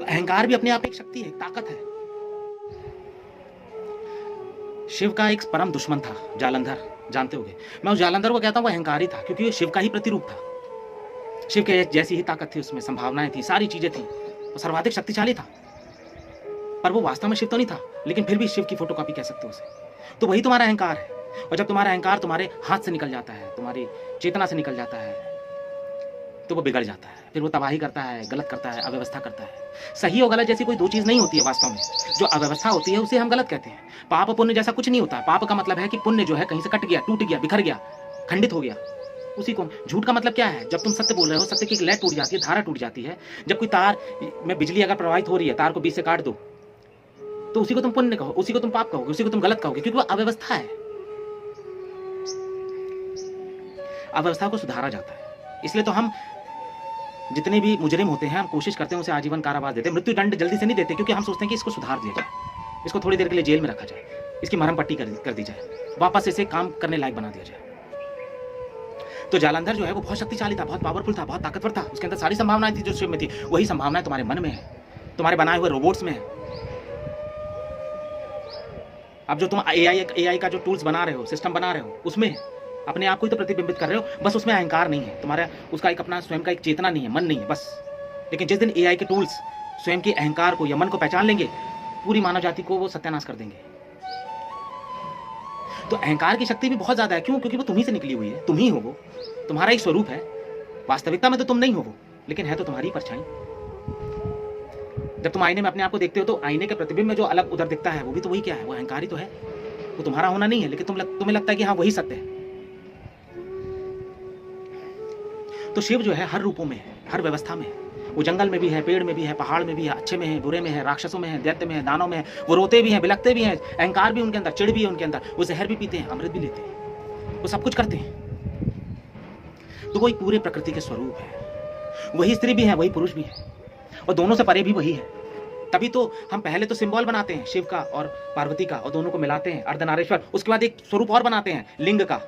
अहंकार भी अपने आप एक शक्ति है, एक ताकत है। शिव का एक परम दुश्मन था जालंधर, जानते होगे। मैं उस जालंधर को कहता हूँ वो अहंकारी था, क्योंकि वो शिव का ही प्रतिरूप था। शिव के जैसी ही ताकत थी, उसमें संभावनाएं थी, सारी चीजें थी, वो सर्वाधिक शक्तिशाली था। पर वो वास्तव में शिव तो नहीं था, लेकिन फिर भी शिव की फोटोकॉपी कह सकते हो उसे। तो वही तुम्हारा अहंकार है। और जब तुम्हारा अहंकार तुम्हारे हाथ से निकल जाता है, तुम्हारी चेतना से निकल जाता है, तो वो बिगड़ जाता है। फिर वो तबाही करता है, गलत करता है, अव्यवस्था करता है। सही और गलत जैसी कोई दो चीज नहीं होती है वास्तव में। जो अव्यवस्था होती है उसे हम गलत कहते हैं। पाप पुण्य जैसा कुछ नहीं होता। पाप का मतलब है कि पुण्य जो है कहीं से कट गया, टूट गया, बिखर गया, खंडित हो गया। उसी को झूठ का मतलब क्या है? जब तुम सत्य बोल रहे हो, सत्य की एक लय टूट जाती है, धारा टूट जाती है। जब कोई तार में बिजली अगर प्रवाहित हो रही है, तार को बीच से काट दो, तो उसी को तुम पुण्य कहो, उसी को तुम पाप कहोगे, उसी को तुम गलत कहोगे, क्योंकि वो अव्यवस्था है। अव्यवस्था को सुधारा जाता है। इसलिए तो हम जितने भी मुजरिम होते हैं, हम कोशिश करते हैं उसे आजीवन कारावास देते हैं। मृत्यु दंड जल्दी से नहीं देते, क्योंकि हम सोचते हैं कि इसको सुधार दिया जाए, इसको थोड़ी देर के लिए जेल में रखा जाए, इसकी मरहम पट्टी कर दी जाए, वापस इसे काम करने लायक बना दिया जाए। तो जालंधर जो है वो बहुत शक्तिशाली था, बहुत पावरफुल था, बहुत ताकतवर था। उसके अंदर सारी संभावनाएं थी जो शिव में थी। वही संभावनाएं तुम्हारे मन में है, तुम्हारे बनाए हुए रोबोट्स में है। अब जो तुम एआई का जो टूल्स बना रहे हो, सिस्टम बना रहे हो, उसमें अपने आप को ही तो प्रतिबिंबित कर रहे हो। बस उसमें अहंकार नहीं है तुम्हारा, उसका एक अपना स्वयं का एक चेतना नहीं है, मन नहीं है बस। लेकिन जिस दिन एआई के टूल्स स्वयं के अहंकार को या मन को पहचान लेंगे, पूरी मानव जाति को वो सत्यानाश कर देंगे। तो अहंकार की शक्ति भी बहुत ज्यादा है। क्यों? क्योंकि वो तुम्ही से निकली हुई है, तुम ही हो वो, तुम्हारा एक स्वरूप है। वास्तविकता में तो तुम नहीं हो वो, लेकिन है तो तुम्हारी परछाई। जब तुम आईने में अपने आप को देखते हो, तो आईने के प्रतिबिंब में जो अलग उधर दिखता है, वो भी तो वही क्या है? वो अहंकार ही तो है। वो तुम्हारा होना नहीं है, लेकिन तुम्हें लगता है कि हाँ वही सत्य है। तो शिव जो है हर रूपों में है, हर व्यवस्था में है। वो जंगल में भी है, पेड़ में भी है, पहाड़ में भी है, अच्छे में है, बुरे में है, राक्षसों में है, दैत्य में है, दानों में है। वो रोते भी हैं, बिलखते भी हैं, अहंकार भी उनके अंदर, चिढ़ भी है उनके अंदर। वो जहर भी पीते हैं, अमृत भी लेते हैं, वो सब कुछ करते हैं। तो वही पूरे प्रकृति के स्वरूप है। वही स्त्री भी है, वही पुरुष भी है, और दोनों से परे भी वही है। तभी तो हम पहले तो सिंबल बनाते हैं शिव का और पार्वती का, और दोनों को मिलाते हैं अर्धनारीश्वर। उसके बाद एक स्वरूप और बनाते हैं लिंग का।